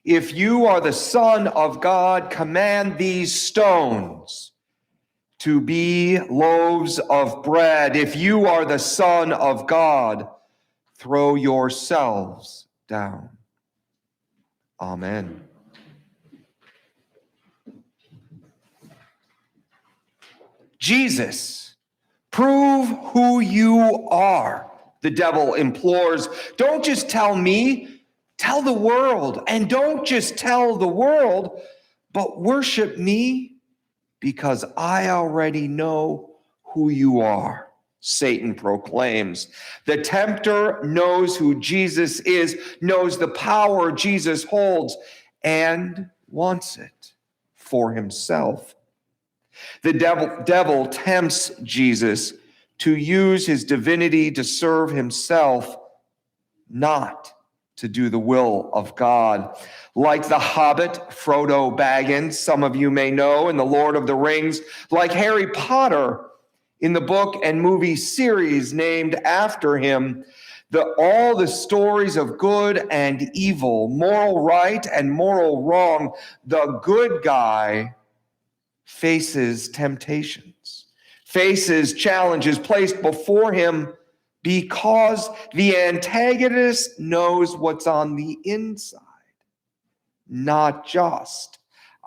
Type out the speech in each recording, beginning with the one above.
If you are the Son of God, command these stones to be loaves of bread. If you are the Son of God, throw yourselves down. Amen. Jesus, prove who you are, the devil implores. Don't just tell me, tell the world. And don't just tell the world, but worship me because I already know who you are, Satan proclaims. The tempter knows who Jesus is, knows the power Jesus holds, and wants it for himself. The devil tempts Jesus to use his divinity to serve himself, not to do the will of God. Like the Hobbit, Frodo Baggins, some of you may know, in The Lord of the Rings, like Harry Potter in the book and movie series named after him, all the stories of good and evil, moral right and moral wrong, the good guy faces temptations, faces challenges placed before him because the antagonist knows what's on the inside, not just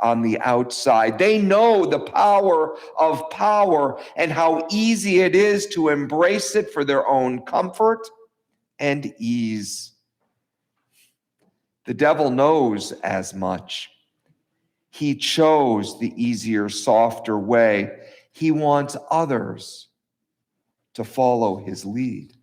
on the outside. They know the power of power and how easy it is to embrace it for their own comfort and ease. The devil knows as much. He chose the easier, softer way. He wants others to follow his lead.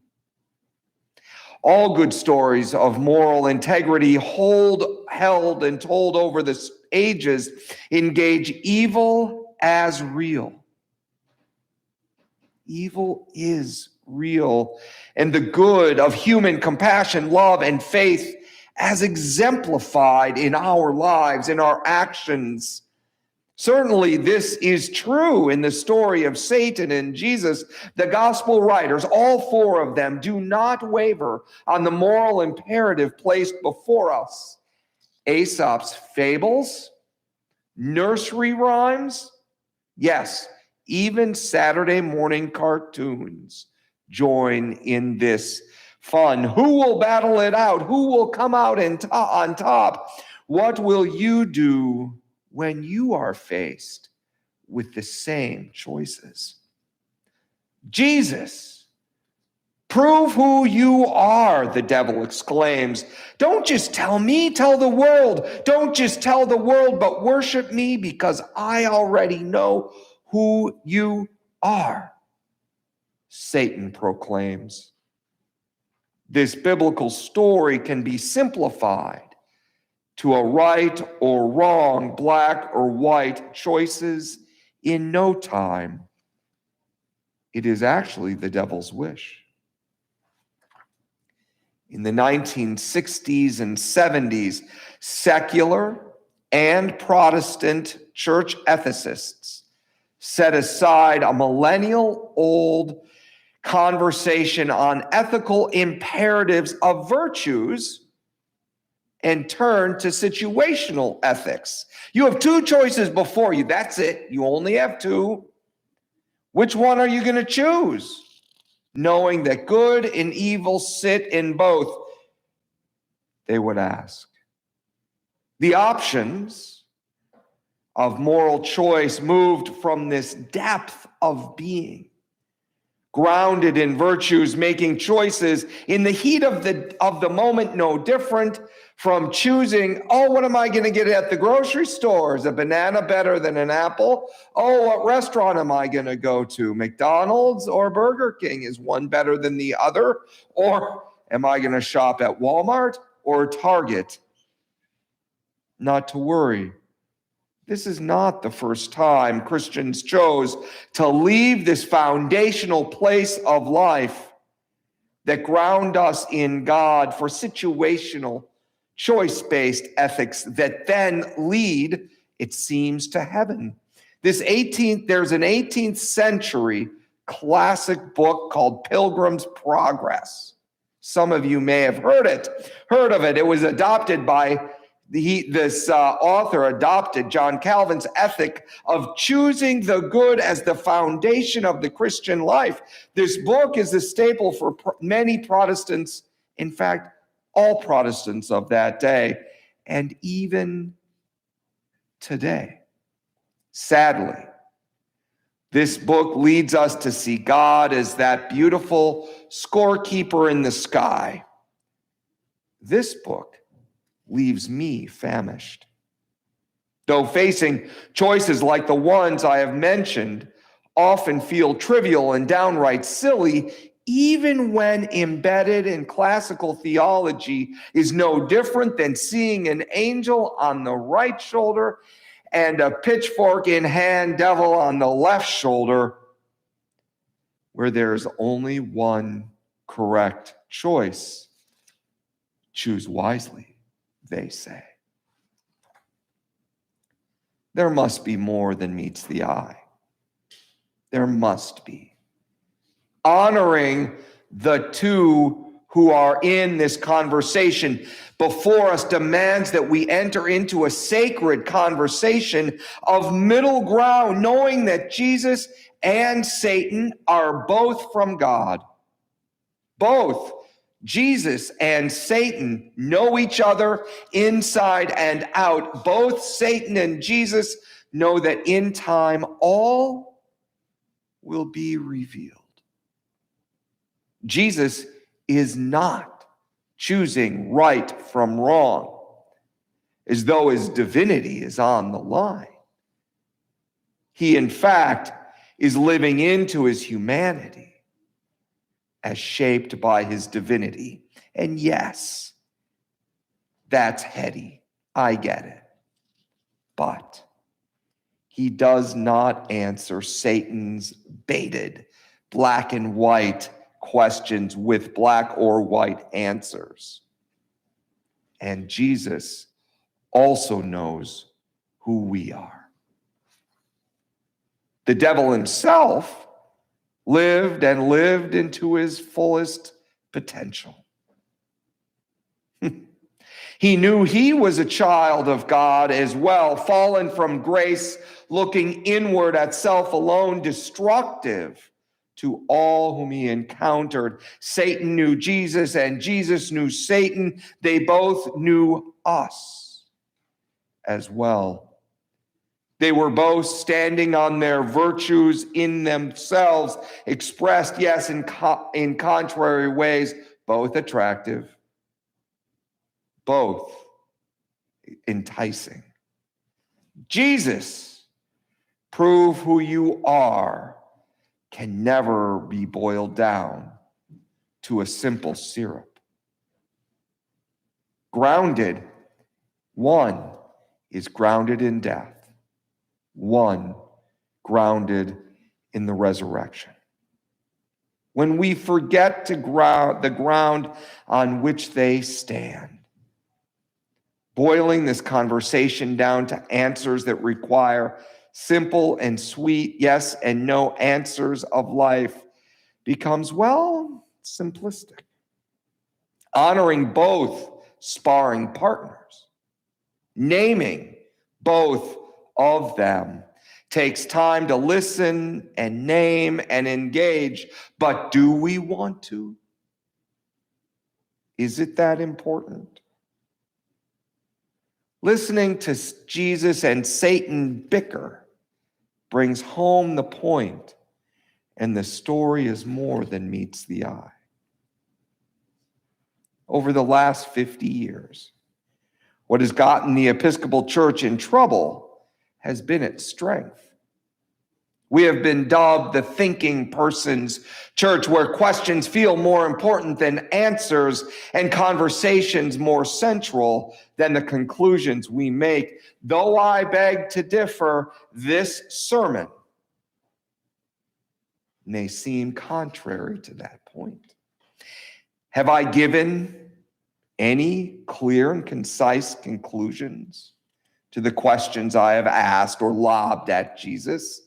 All good stories of moral integrity held and told over the ages engage evil as real. Evil is real, and the good of human compassion, love, and faith as exemplified in our lives, in our actions. Certainly, this is true in the story of Satan and Jesus. The gospel writers, all four of them, do not waver on the moral imperative placed before us. Aesop's fables, nursery rhymes, yes, even Saturday morning cartoons join in this fun. Who will battle it out? Who will come out on top? What will you do when you are faced with the same choices? Jesus, prove who you are, the devil exclaims. Don't just tell me, tell the world. Don't just tell the world, but worship me because I already know who you are, Satan proclaims. This biblical story can be simplified to a right or wrong, black or white choices in no time. It is actually the devil's wish. In the 1960s and 70s, secular and Protestant church ethicists set aside a millennial-old conversation on ethical imperatives of virtues and turn to situational ethics. You have two choices before you. That's it. You only have two. Which one are you going to choose? Knowing that good and evil sit in both, they would ask. The options of moral choice moved from this depth of being, grounded in virtues, making choices in the heat of the moment, no different from choosing, what am I going to get at the grocery store? Is a banana better than an apple? What restaurant am I going to go to? McDonald's or Burger King? Is one better than the other? Or am I going to shop at Walmart or Target? Not to worry. This is not the first time Christians chose to leave this foundational place of life that ground us in God for situational, choice-based ethics that then lead, it seems, to heaven. There's an 18th century classic book called Pilgrim's Progress. Some of you may have heard of it. It was adopted by This author adopted John Calvin's ethic of choosing the good as the foundation of the Christian life. This book is a staple for many Protestants, in fact, all Protestants of that day, and even today. Sadly, this book leads us to see God as that beautiful scorekeeper in the sky. This book leaves me famished. Though facing choices like the ones I have mentioned often feel trivial and downright silly, even when embedded in classical theology is no different than seeing an angel on the right shoulder and a pitchfork in hand devil on the left shoulder, where there's only one correct choice. Choose wisely, they say. There must be more than meets the eye. There must be. Honoring the two who are in this conversation before us demands that we enter into a sacred conversation of middle ground, knowing that Jesus and Satan are both from God. Both Jesus and Satan know each other inside and out. Both Satan and Jesus know that in time all will be revealed. Jesus is not choosing right from wrong, as though his divinity is on the line. He, in fact, is living into his humanity as shaped by his divinity. And yes, that's heady. I get it. But he does not answer Satan's baited black and white questions with black or white answers. And Jesus also knows who we are. The devil himself lived into his fullest potential. He knew he was a child of God as well, fallen from grace, looking inward at self alone, destructive to all whom he encountered. Satan knew Jesus and Jesus knew Satan. They both knew us as well. They were both standing on their virtues in themselves, expressed, yes, in contrary ways, both attractive, both enticing. Jesus, prove who you are, can never be boiled down to a simple syrup. Grounded, one is grounded in death. One grounded in the resurrection. When we forget to ground the ground on which they stand, boiling this conversation down to answers that require simple and sweet yes and no answers of life becomes, well, simplistic. Honoring both sparring partners, naming both of them takes time to listen and name and engage. But do we want to? Is it that important? Listening to Jesus and Satan bicker brings home the point, and the story is more than meets the eye. Over the last 50 years, what has gotten the Episcopal Church in trouble has been its strength. We have been dubbed the thinking person's church, where questions feel more important than answers and conversations more central than the conclusions we make. Though I beg to differ, this sermon may seem contrary to that point. Have I given any clear and concise conclusions to the questions I have asked or lobbed at Jesus?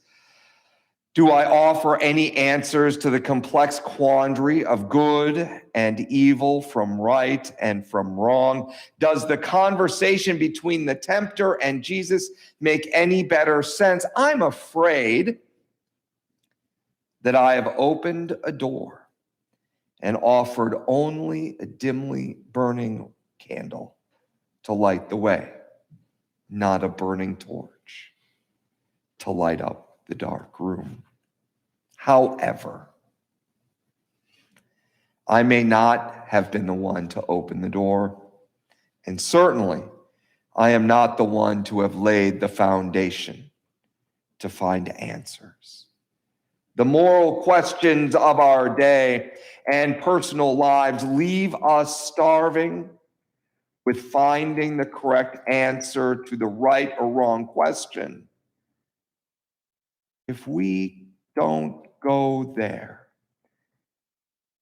Do I offer any answers to the complex quandary of good and evil, from right and from wrong? Does the conversation between the tempter and Jesus make any better sense? I'm afraid that I have opened a door and offered only a dimly burning candle to light the way, not a burning torch to light up the dark room. However, I may not have been the one to open the door, and certainly I am not the one to have laid the foundation to find answers. The moral questions of our day and personal lives leave us starving with finding the correct answer to the right or wrong question. If we don't go there,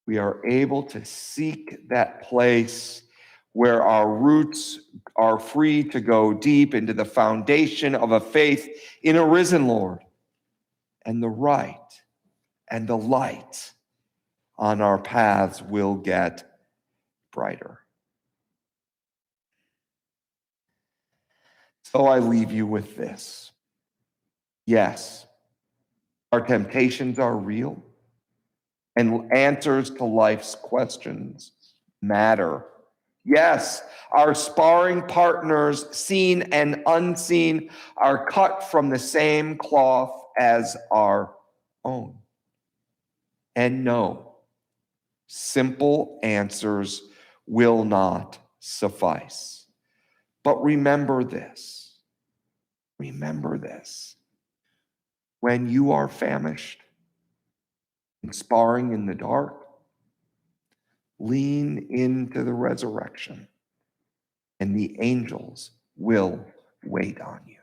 we are able to seek that place where our roots are free to go deep into the foundation of a faith in a risen Lord, and the right and the light on our paths will get brighter. So I leave you with this. Yes, our temptations are real, and answers to life's questions matter. Yes, our sparring partners, seen and unseen, are cut from the same cloth as our own. And no, simple answers will not suffice. But remember this. Remember this. When you are famished and sparring in the dark, lean into the resurrection, and the angels will wait on you.